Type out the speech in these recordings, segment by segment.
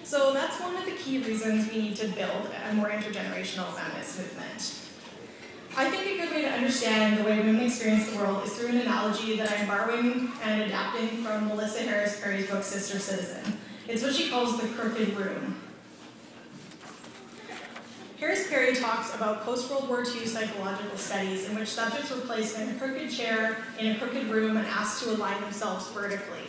So that's one of the key reasons we need to build a more intergenerational feminist movement. I think a good way to understand the way women experience the world is through an analogy that I'm borrowing and adapting from Melissa Harris Perry's book, Sister Citizen. It's what she calls the crooked room. Harris Perry talks about post-World War II psychological studies in which subjects were placed in a crooked chair in a crooked room and asked to align themselves vertically.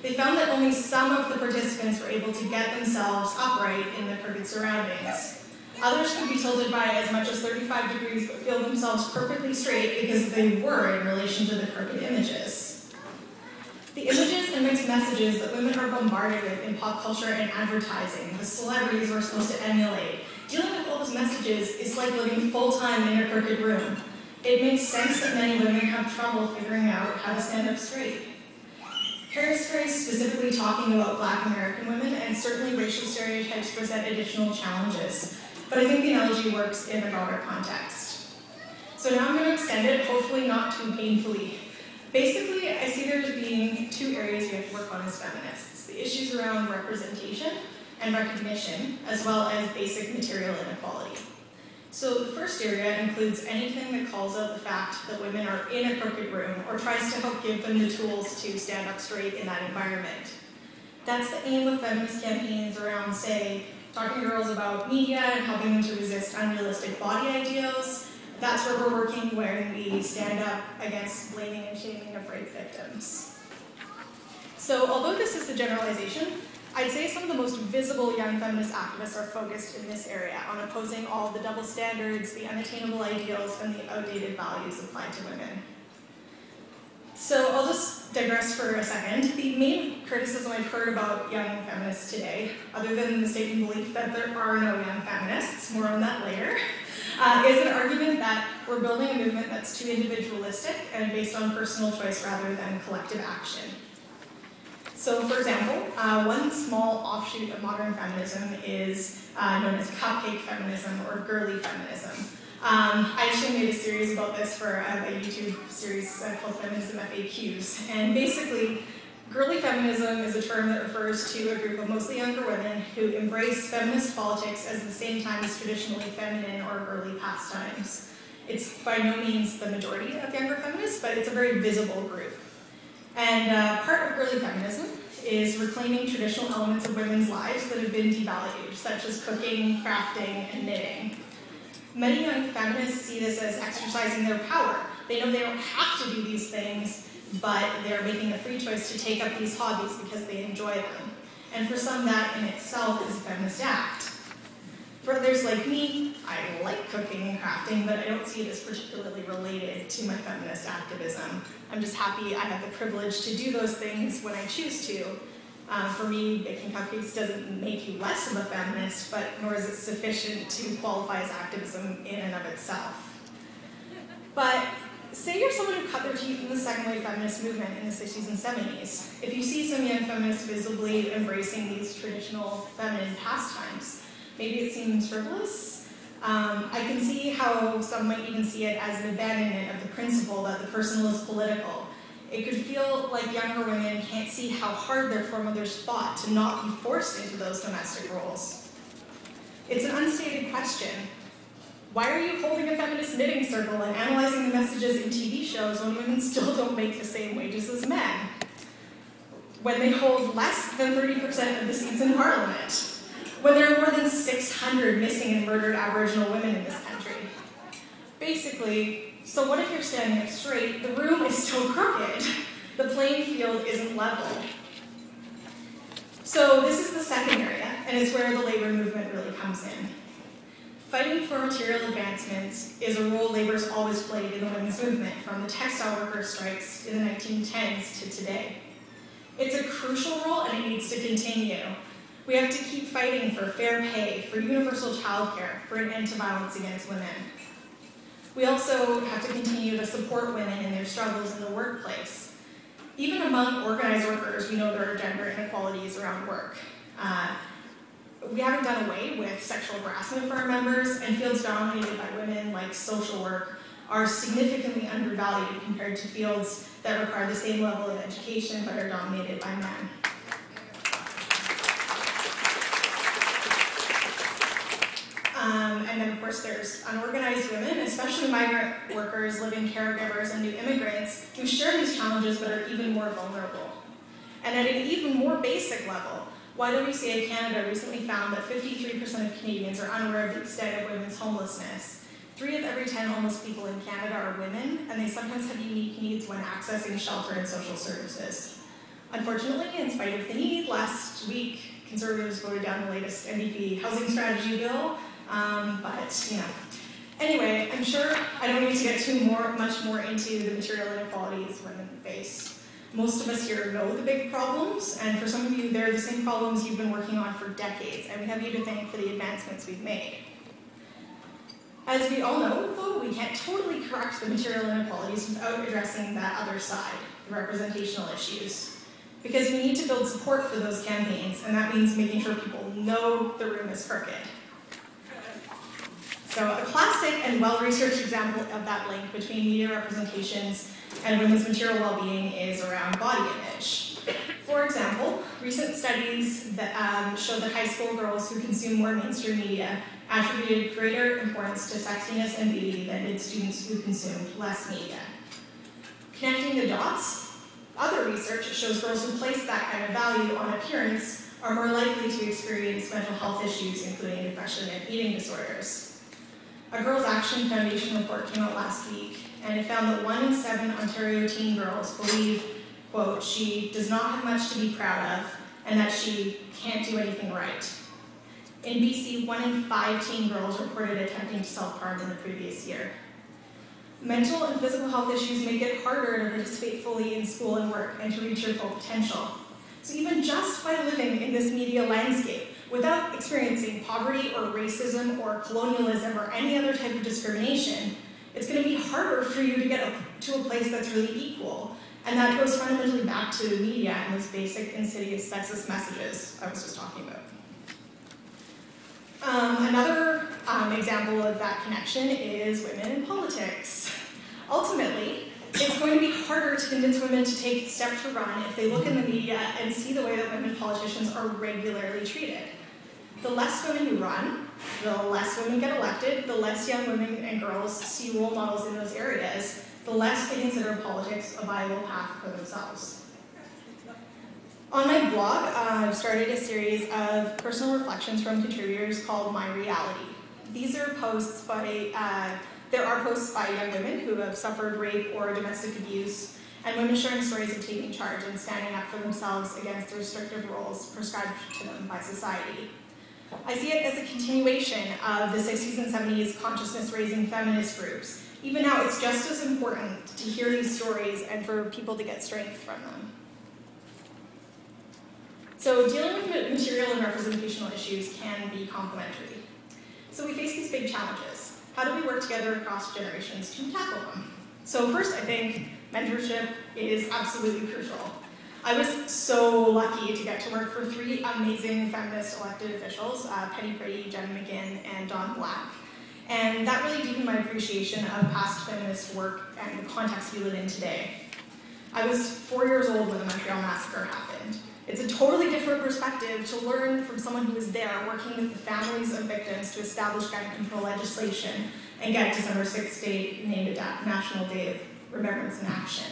They found that only some of the participants were able to get themselves upright in the crooked surroundings. Others could be tilted by as much as 35 degrees but feel themselves perfectly straight because they were in relation to the crooked images. The images and mixed messages that women are bombarded with in pop culture and advertising, the celebrities we're supposed to emulate, dealing with all those messages is like living full-time in a crooked room. It makes sense that many women have trouble figuring out how to stand up straight. Harris Perry is specifically talking about Black American women, and certainly racial stereotypes present additional challenges. But I think the analogy works in a broader context. So now I'm going to extend it, hopefully not too painfully. Basically, I see there as being two areas we have to work on as feminists: the issues around representation and recognition, as well as basic material inequality. So the first area includes anything that calls out the fact that women are in a crooked room or tries to help give them the tools to stand up straight in that environment. That's the aim of feminist campaigns around, say, talking to girls about media and helping them to resist unrealistic body ideals. That's where we're working when we stand up against blaming and shaming of rape victims. So although this is a generalization, I'd say some of the most visible young feminist activists are focused in this area on opposing all the double standards, the unattainable ideals, and the outdated values applied to women. So I'll just digress for a second. The main criticism I've heard about young feminists today, other than the mistaken belief that there are no young feminists, more on that later, is an argument that we're building a movement that's too individualistic and based on personal choice rather than collective action. So, for example, one small offshoot of modern feminism is known as cupcake feminism or girly feminism. I actually made a series about this for a YouTube series called Feminism FAQs. And basically, girly feminism is a term that refers to a group of mostly younger women who embrace feminist politics at the same time as traditionally feminine or girly pastimes. It's by no means the majority of younger feminists, but it's a very visible group. And part of girly feminism is reclaiming traditional elements of women's lives that have been devalued, such as cooking, crafting, and knitting. Many young feminists see this as exercising their power. They know they don't have to do these things, but they're making a free choice to take up these hobbies because they enjoy them. And for some, that in itself is a feminist act. For others like me, I like cooking and crafting, but I don't see it as particularly related to my feminist activism. I'm just happy I have the privilege to do those things when I choose to. For me, baking cupcakes doesn't make you less of a feminist, but nor is it sufficient to qualify as activism in and of itself. But say you're someone who cut their teeth in the second wave feminist movement in the 60s and 70s. If you see some young feminists visibly embracing these traditional feminine pastimes, maybe it seems frivolous. I can see how some might even see it as an abandonment of the principle that the personal is political. It could feel like younger women can't see how hard their foremothers fought to not be forced into those domestic roles. It's an unstated question. Why are you holding a feminist knitting circle and analyzing the messages in TV shows when women still don't make the same wages as men? When they hold less than 30% of the seats in Parliament? When there are more than 600 missing and murdered Aboriginal women in this country? Basically, so what if you're standing up straight? The room is still crooked. The playing field isn't level. So this is the second area, and it's where the labor movement really comes in. Fighting for material advancements is a role labor's always played in the women's movement, from the textile workers' strikes in the 1910s to today. It's a crucial role, and it needs to continue. We have to keep fighting for fair pay, for universal childcare, for an end to violence against women. We also have to continue to support women in their struggles in the workplace. Even among organized workers, we know there are gender inequalities around work. We haven't done away with sexual harassment for our members, and fields dominated by women, like social work, are significantly undervalued compared to fields that require the same level of education but are dominated by men. course, there's unorganized women, especially migrant workers, living caregivers, and new immigrants who share these challenges but are even more vulnerable. And at an even more basic level, YWCA Canada recently found that 53% of Canadians are unaware of the extent of women's homelessness. 3 of every 10 homeless people in Canada are women, and they sometimes have unique needs when accessing shelter and social services. Unfortunately, in spite of the need, last week, Conservatives voted down the latest NDP housing strategy bill, but, you know. Anyway, I'm sure I don't need to get much more into the material inequalities women face. Most of us here know the big problems, and for some of you, they're the same problems you've been working on for decades, and we have you to thank for the advancements we've made. As we all know, though, we can't totally correct the material inequalities without addressing that other side, the representational issues. Because we need to build support for those campaigns, and that means making sure people know the room is crooked. So a classic and well-researched example of that link between media representations and women's material well-being is around body image. For example, recent studies that show that high school girls who consume more mainstream media attributed greater importance to sexiness and beauty than did students who consumed less media. Connecting the dots, other research shows girls who place that kind of value on appearance are more likely to experience mental health issues, including depression and eating disorders. A Girls Action Foundation report came out last week, and it found that 1 in 7 Ontario teen girls believe, quote, she does not have much to be proud of, and that she can't do anything right. In BC, 1 in 5 teen girls reported attempting to self-harm in the previous year. Mental and physical health issues make it harder to participate fully in school and work and to reach your full potential. So even just by living in this media landscape, without experiencing poverty or racism or colonialism or any other type of discrimination, it's going to be harder for you to get to a place that's really equal. And that goes fundamentally back to the media and those basic insidious sexist messages I was just talking about. Another example of that connection is women in politics. Ultimately, it's going to be harder to convince women to take the step to run if they look in the media and see the way that women politicians are regularly treated. The less women who run, the less women get elected, the less young women and girls see role models in those areas, the less they consider politics a viable path for themselves. On my blog, I've started a series of personal reflections from contributors called My Reality. These are posts by, there are posts by young women who have suffered rape or domestic abuse, and women sharing stories of taking charge and standing up for themselves against the restrictive roles prescribed to them by society. I see it as a continuation of the 60s and 70s consciousness-raising feminist groups. Even now, it's just as important to hear these stories and for people to get strength from them. So dealing with material and representational issues can be complementary. So we face these big challenges. How do we work together across generations to tackle them? So first, I think mentorship is absolutely crucial. I was so lucky to get to work for 3 amazing feminist elected officials, Penny Pretty, Jen McGinn, and Dawn Black. And that really deepened my appreciation of past feminist work and the context we live in today. I was 4 years old when the Montreal Massacre happened. It's a totally different perspective to learn from someone who was there working with the families of victims to establish gun control legislation and get December 6th Day named a National Day of Remembrance and Action.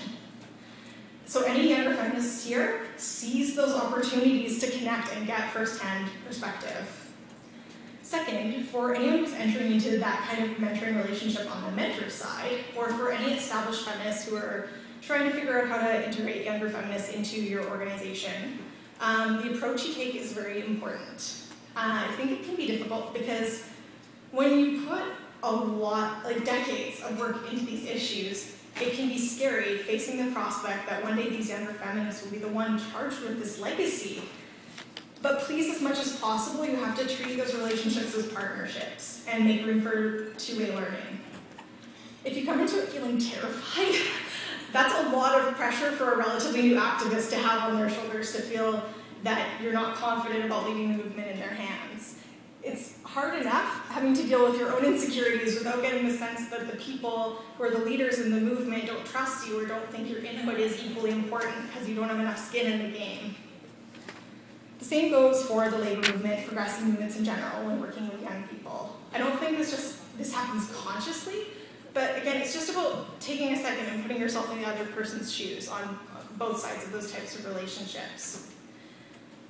So any younger feminists here seize those opportunities to connect and get firsthand perspective. Second, for anyone who's entering into that kind of mentoring relationship on the mentor side, or for any established feminists who are trying to figure out how to integrate younger feminists into your organization, the approach you take is very important. I think it can be difficult because when you put a lot, like decades of work into these issues, it can be scary facing the prospect that one day these younger feminists will be the one charged with this legacy. But please, as much as possible, you have to treat those relationships as partnerships and make room for two-way learning. If you come into it feeling terrified, that's a lot of pressure for a relatively new activist to have on their shoulders, to feel that you're not confident about leaving the movement in their hands. It's hard enough having to deal with your own insecurities without getting the sense that the people who are the leaders in the movement don't trust you or don't think your input is equally important because you don't have enough skin in the game. The same goes for the labor movement, progressive movements in general, when working with young people. I don't think it's just this happens consciously, but again, it's just about taking a second and putting yourself in the other person's shoes on both sides of those types of relationships.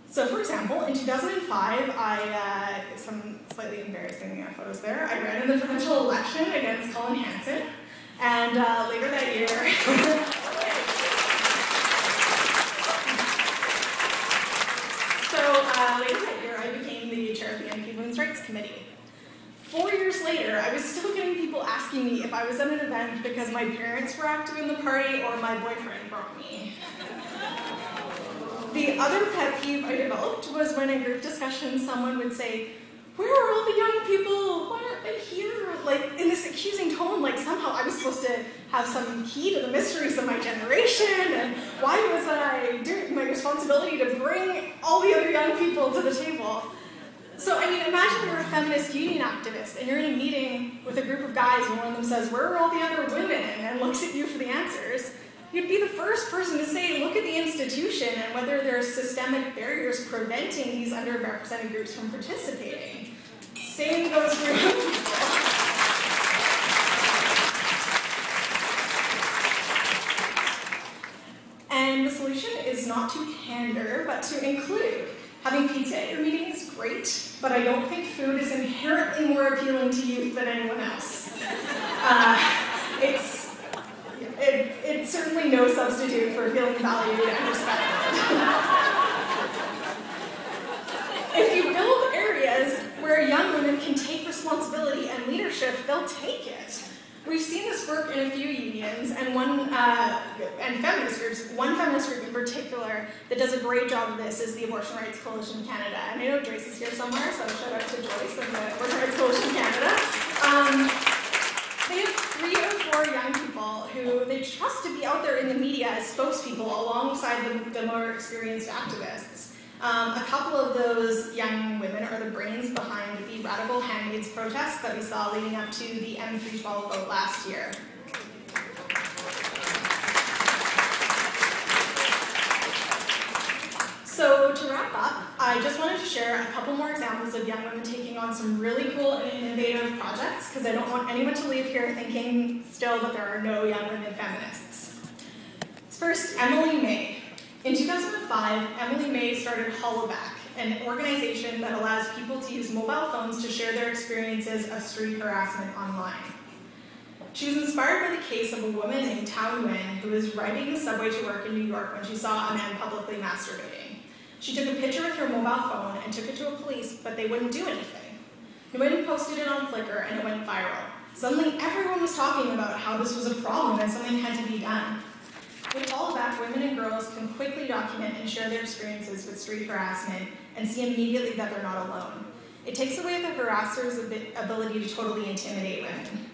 So for example, in 2005, some slightly embarrassing photos there, I ran in the provincial election against Colin Hanson, and later that year, I became the chair of the MP Women's Rights Committee. 4 years later, I was still getting people asking me if I was at an event because my parents were active in the party or my boyfriend brought me. The other pet peeve I developed was when in group discussions someone would say, "Where are all the young people? Why aren't they here?" Like in this accusing tone, like somehow I was supposed to have some key to the mysteries of my generation, and why was I doing my responsibility to bring all the other young people to the table? So, I mean, imagine you're a feminist union activist and you're in a meeting with a group of guys and one of them says, "Where are all the other women?" and looks at you for the answers. You'd be the first person to say, look at the institution and whether there are systemic barriers preventing these underrepresented groups from participating. Same goes for you. And the solution is not to pander, but to include. Having pizza at your meeting is great, but I don't think food is inherently more appealing to youth than anyone else. It's certainly no substitute for feeling valued and respected. If you build areas where young women can take responsibility and leadership, they'll take it. We've seen this work in a few unions and feminist groups. One feminist group in particular that does a great job of this is the Abortion Rights Coalition Canada. And I know Joyce is here somewhere, so shout out to Joyce and the Abortion Rights Coalition Canada. They have 3 or 4 young people who they trust to be out there in the media as spokespeople alongside the more experienced activists. A couple of those young women are the brains behind the Radical Handmaids protest that we saw leading up to the M312 vote last year. So to wrap up, I just wanted to share a couple more examples of young women taking on some really cool and innovative projects, because I don't want anyone to leave here thinking still that there are no young women feminists. First, Emily May. In 2005, Emily May started Hollowback, an organization that allows people to use mobile phones to share their experiences of street harassment online. She was inspired by the case of a woman named Tao Nguyen who was riding the subway to work in New York when she saw a man publicly masturbating. She took a picture with her mobile phone and took it to a police, but they wouldn't do anything. Nguyen posted it on Flickr and it went viral. Suddenly, everyone was talking about how this was a problem and something had to be done. With Hollowback, women and girls can quickly document and share their experiences with street harassment and see immediately that they're not alone. It takes away the harasser's ability to totally intimidate women.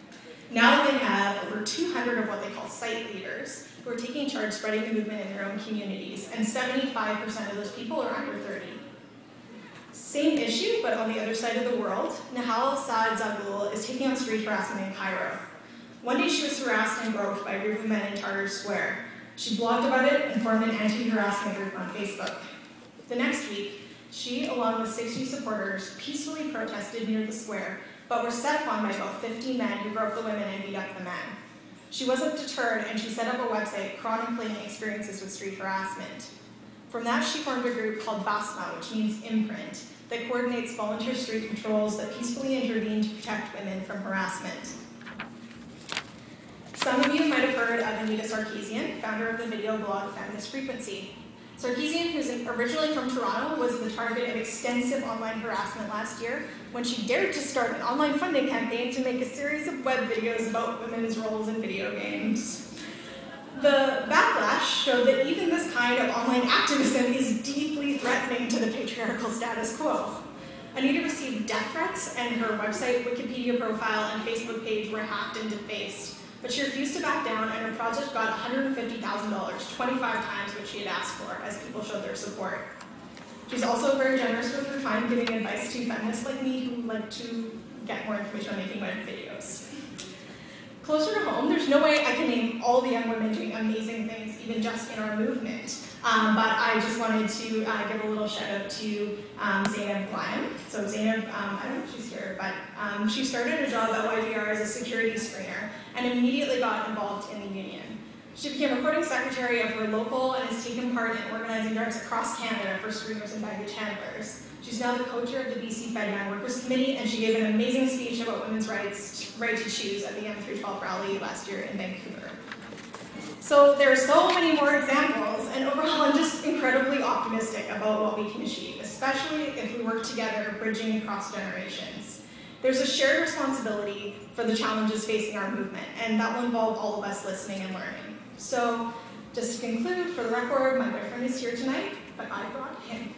Now they have over 200 of what they call site leaders who are taking charge spreading the movement in their own communities, and 75% of those people are under 30. Same issue, but on the other side of the world, Nahal Saad Zagul is taking on street harassment in Cairo. One day she was harassed and groped by a group of men in Tahrir Square. She blogged about it and formed an anti-harassment group on Facebook. The next week, she, along with 60 supporters, peacefully protested near the square, but were set upon by about 50 men who groped the women and beat up the men. She wasn't deterred, and she set up a website chronicling experiences with street harassment. From that, she formed a group called Basma, which means imprint, that coordinates volunteer street patrols that peacefully intervene to protect women from harassment. Some of you might have heard of Anita Sarkeesian, founder of the video blog Feminist Frequency. Sarkeesian, who's originally from Toronto, was the target of extensive online harassment last year when she dared to start an online funding campaign to make a series of web videos about women's roles in video games. The backlash showed that even this kind of online activism is deeply threatening to the patriarchal status quo. Anita received death threats, and her website, Wikipedia profile, and Facebook page were hacked and defaced. But she refused to back down, and her project got $150,000, 25 times what she had asked for, as people showed their support. She's also very generous with her time, giving advice to feminists like me who like to get more information on making web videos. Closer to home, there's no way I can name all the young women doing amazing things, even just in our movement. But I just wanted to give a little shout out to Zainab Glayam. So So Zainab, I don't know if she's here, but she started a job at YVR as a security screener and immediately got involved in the union. She became recording secretary of her local and has taken part in organizing drives across Canada for screeners and baggage handlers. She's now the co-chair of the BC Fedman Workers Committee, and she gave an amazing speech about women's right to choose at the M312 rally last year in Vancouver. So there are so many more examples, and overall I'm just incredibly optimistic about what we can achieve, especially if we work together, bridging across generations. There's a shared responsibility for the challenges facing our movement, and that will involve all of us listening and learning. So, just to conclude, for the record, my boyfriend is here tonight, but I brought him.